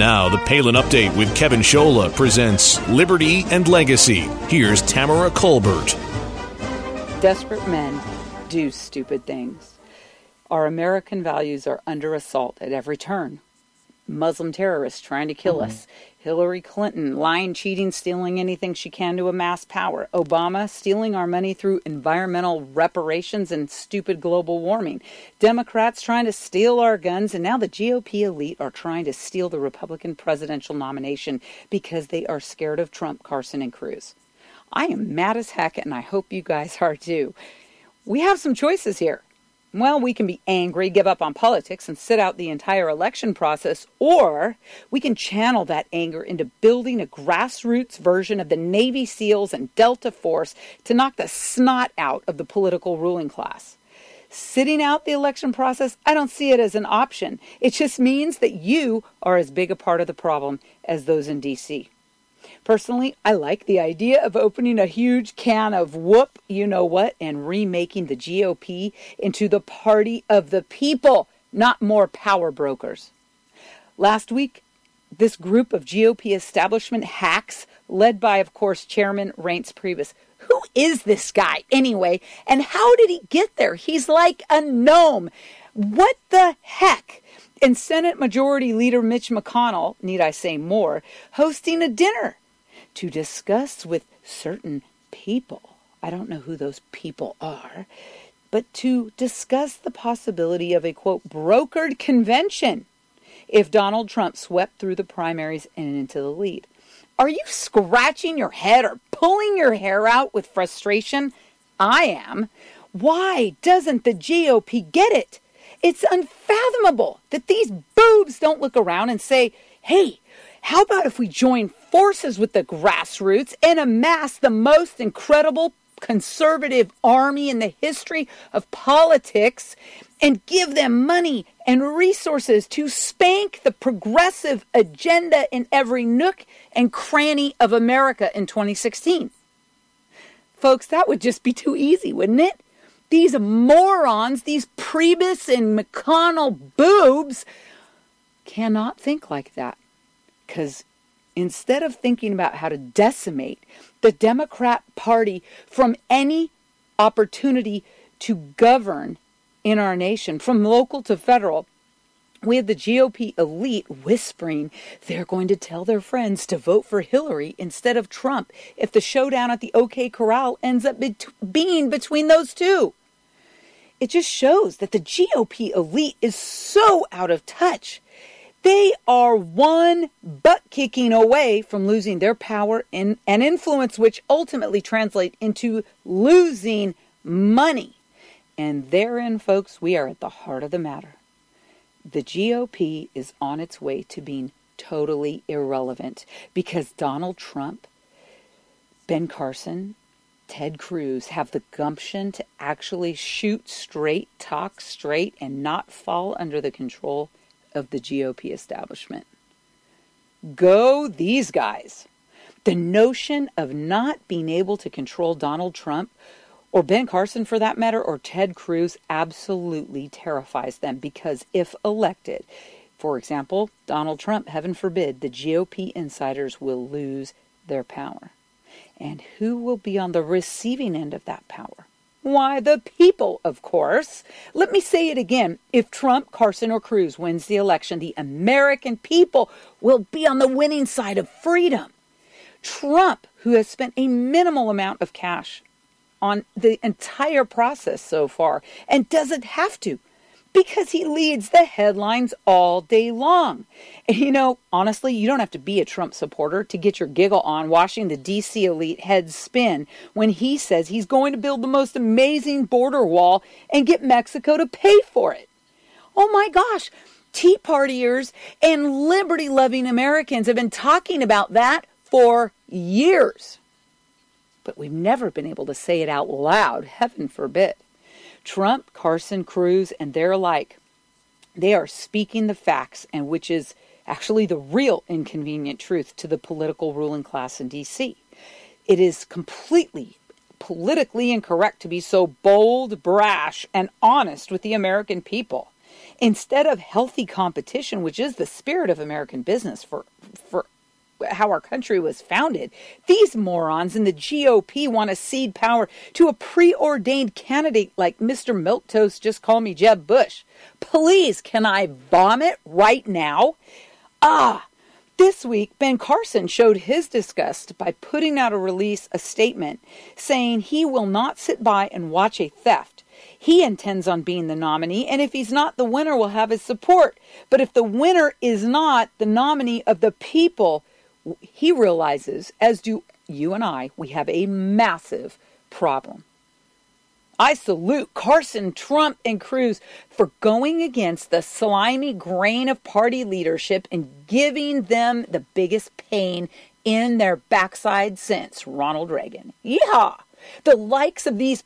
Now, the Palin Update with Kevin Scholla presents Liberty and Legacy. Here's Tamara Colbert. Desperate men do stupid things. Our American values are under assault at every turn. Muslim terrorists trying to kill us. Hillary Clinton lying, cheating, stealing anything she can to amass power. Obama stealing our money through environmental reparations and stupid global warming. Democrats trying to steal our guns, and now the GOP elite are trying to steal the Republican presidential nomination because they are scared of Trump, Carson, and Cruz. I am mad as heck, and I hope you guys are too. We have some choices here. Well, we can be angry, give up on politics, and sit out the entire election process, or we can channel that anger into building a grassroots version of the Navy SEALs and Delta Force to knock the snot out of the political ruling class. Sitting out the election process, I don't see it as an option. It just means that you are as big a part of the problem as those in D.C. Personally, I like the idea of opening a huge can of whoop-you-know-what and remaking the GOP into the party of the people, not more power brokers. Last week, this group of GOP establishment hacks, led by, of course, Chairman Reince Priebus. Who is this guy anyway, and how did he get there? He's like a gnome. What the heck? And Senate Majority Leader Mitch McConnell, need I say more, hosting a dinner to discuss with certain people, I don't know who those people are, but to discuss the possibility of a, quote, brokered convention if Donald Trump swept through the primaries and into the lead. Are you scratching your head or pulling your hair out with frustration? I am. Why doesn't the GOP get it? It's unfathomable that these boobs don't look around and say, hey, how about if we join forces with the grassroots and amass the most incredible conservative army in the history of politics and give them money and resources to spank the progressive agenda in every nook and cranny of America in 2016? Folks, that would just be too easy, wouldn't it? These morons, these Priebus and McConnell boobs cannot think like that. Because instead of thinking about how to decimate the Democrat Party from any opportunity to govern in our nation, from local to federal, we have the GOP elite whispering they're going to tell their friends to vote for Hillary instead of Trump if the showdown at the OK Corral ends up being between those two. It just shows that the GOP elite is so out of touch. They are one butt-kicking away from losing their power and influence, which ultimately translate into losing money. And therein, folks, we are at the heart of the matter. The GOP is on its way to being totally irrelevant because Donald Trump, Ben Carson, Ted Cruz have the gumption to actually shoot straight, talk straight, and not fall under the control of the GOP establishment. Go these guys. The notion of not being able to control Donald Trump, or Ben Carson for that matter, or Ted Cruz absolutely terrifies them because if elected, for example, Donald Trump, heaven forbid, the GOP insiders will lose their power. And who will be on the receiving end of that power? Why, the people, of course. Let me say it again. If Trump, Carson, or Cruz wins the election, the American people will be on the winning side of freedom. Trump, who has spent a minimal amount of cash on the entire process so far, and doesn't have to, because he leads the headlines all day long. And you know, honestly, you don't have to be a Trump supporter to get your giggle on watching the D.C. elite heads spin when he says he's going to build the most amazing border wall and get Mexico to pay for it. Oh my gosh, Tea Partiers and liberty-loving Americans have been talking about that for years. But we've never been able to say it out loud, heaven forbid. Trump, Carson, Cruz, and their like, they are speaking the facts, and which is actually the real inconvenient truth to the political ruling class in D.C. It is completely politically incorrect to be so bold, brash, and honest with the American people. Instead of healthy competition, which is the spirit of American business for how our country was founded, these morons in the GOP want to cede power to a preordained candidate like Mr. Milquetoast, just call me Jeb Bush. Please, can I vomit right now? This week, Ben Carson showed his disgust by putting out a statement saying he will not sit by and watch a theft. He intends on being the nominee, and if he's not the winner, will have his support. But if the winner is not the nominee of the people, he realizes, as do you and I, we have a massive problem. I salute Carson, Trump, and Cruz for going against the slimy grain of party leadership and giving them the biggest pain in their backside since Ronald Reagan. Yeehaw! The likes of this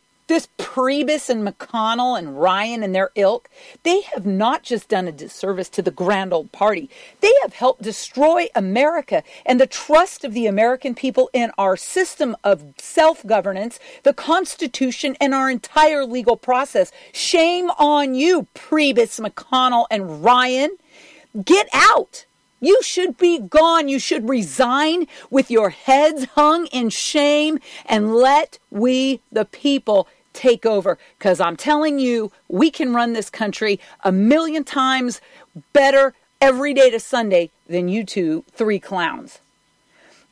Priebus and McConnell and Ryan and their ilk, they have not just done a disservice to the grand old party. They have helped destroy America and the trust of the American people in our system of self-governance, the Constitution, and our entire legal process. Shame on you, Priebus, McConnell, and Ryan. Get out. You should be gone. You should resign with your heads hung in shame and let we, the people, take over. Because I'm telling you, we can run this country 1,000,000 times better every day to Sunday than you two, three clowns.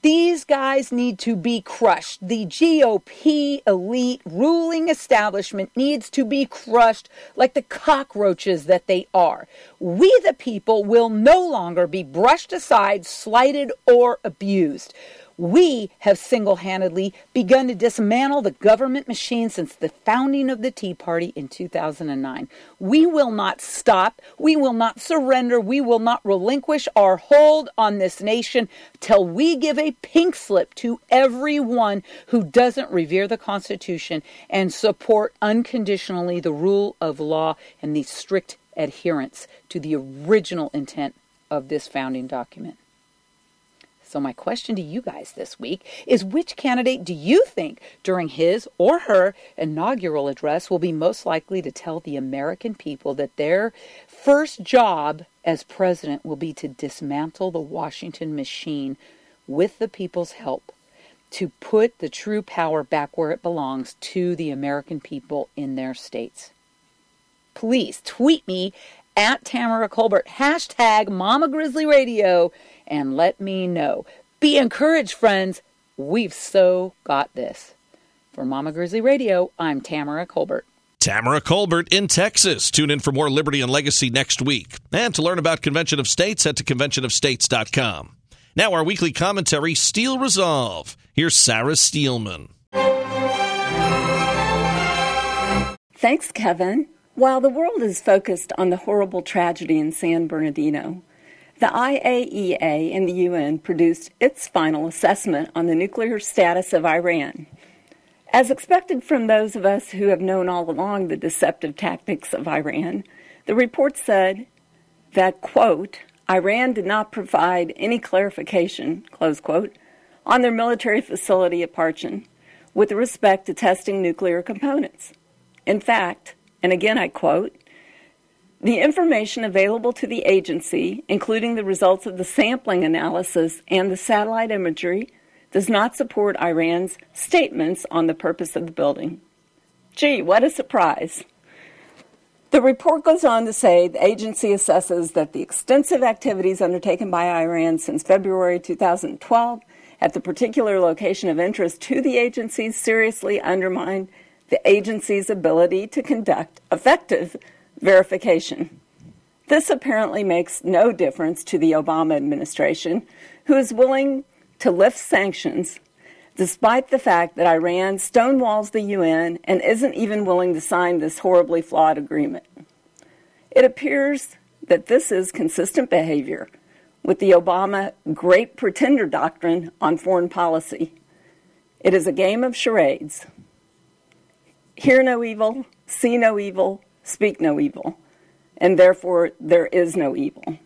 These guys need to be crushed. The GOP elite ruling establishment needs to be crushed like the cockroaches that they are. We, the people, will no longer be brushed aside, slighted, or abused. We have single-handedly begun to dismantle the government machine since the founding of the Tea Party in 2009. We will not stop. We will not surrender. We will not relinquish our hold on this nation till we give a pink slip to everyone who doesn't revere the Constitution and support unconditionally the rule of law and the strict adherence to the original intent of this founding document. So my question to you guys this week is, which candidate do you think during his or her inaugural address will be most likely to tell the American people that their first job as president will be to dismantle the Washington machine with the people's help, to put the true power back where it belongs to the American people in their states? Please tweet me at Tamara Colbert, hashtag Mama Grizzly Radio, and let me know. Be encouraged, friends. We've so got this. For Mama Grizzly Radio, I'm Tamara Colbert. Tamara Colbert in Texas. Tune in for more Liberty and Legacy next week. And to learn about Convention of States, head to conventionofstates.com. Now our weekly commentary, Steel Resolve. Here's Sarah Steelman. Thanks, Kevin. While the world is focused on the horrible tragedy in San Bernardino, the IAEA and the UN produced its final assessment on the nuclear status of Iran. As expected from those of us who have known all along the deceptive tactics of Iran, the report said that, quote, Iran did not provide any clarification, close quote, on their military facility at Parchin with respect to testing nuclear components. In fact, and again I quote, the information available to the agency, including the results of the sampling analysis and the satellite imagery, does not support Iran's statements on the purpose of the building. Gee, what a surprise. The report goes on to say the agency assesses that the extensive activities undertaken by Iran since February 2012 at the particular location of interest to the agency seriously undermine the agency's ability to conduct effective verification. This apparently makes no difference to the Obama administration, who is willing to lift sanctions despite the fact that Iran stonewalls the UN and isn't even willing to sign this horribly flawed agreement. It appears that this is consistent behavior with the Obama great pretender doctrine on foreign policy. It is a game of charades. Hear no evil, see no evil, speak no evil, and therefore there is no evil.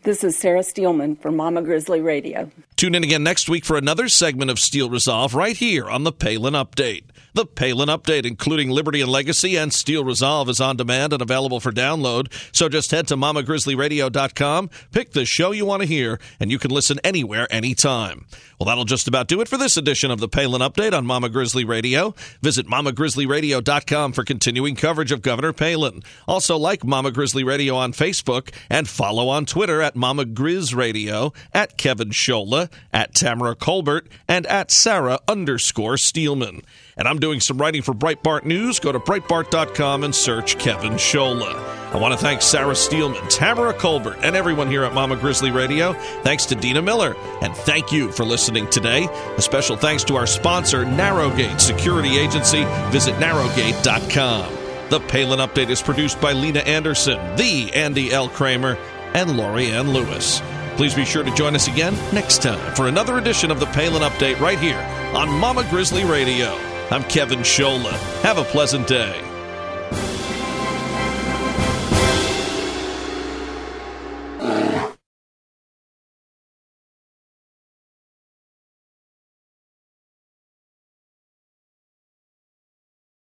This is Sarah Steelman for Mama Grizzly Radio. Tune in again next week for another segment of Steel Resolve right here on the Palin Update. The Palin Update, including Liberty and Legacy and Steel Resolve, is on demand and available for download. So just head to mamagrizzlyradio.com, pick the show you want to hear, and you can listen anywhere, anytime. Well, that'll just about do it for this edition of the Palin Update on Mama Grizzly Radio. Visit mamagrizzlyradio.com for continuing coverage of Governor Palin. Also like Mama Grizzly Radio on Facebook and follow on Twitter at Mama Grizz Radio, at Kevin Scholla, at Tamara Colbert, and at Sarah_Steelman. And I'm doing some writing for Breitbart News. Go to Breitbart.com and search Kevin Scholla. I want to thank Sarah Steelman, Tamara Colbert, and everyone here at Mama Grizzly Radio. Thanks to Dena Miller, and thank you for listening today. A special thanks to our sponsor, Narrowgate Security Agency. Visit narrowgate.com. The Palin Update is produced by Lena Anderson, the Andy L. Kramer, and Lori Ann Lewis. Please be sure to join us again next time for another edition of the Palin Update right here on Mama Grizzly Radio. I'm Kevin Scholla. Have a pleasant day.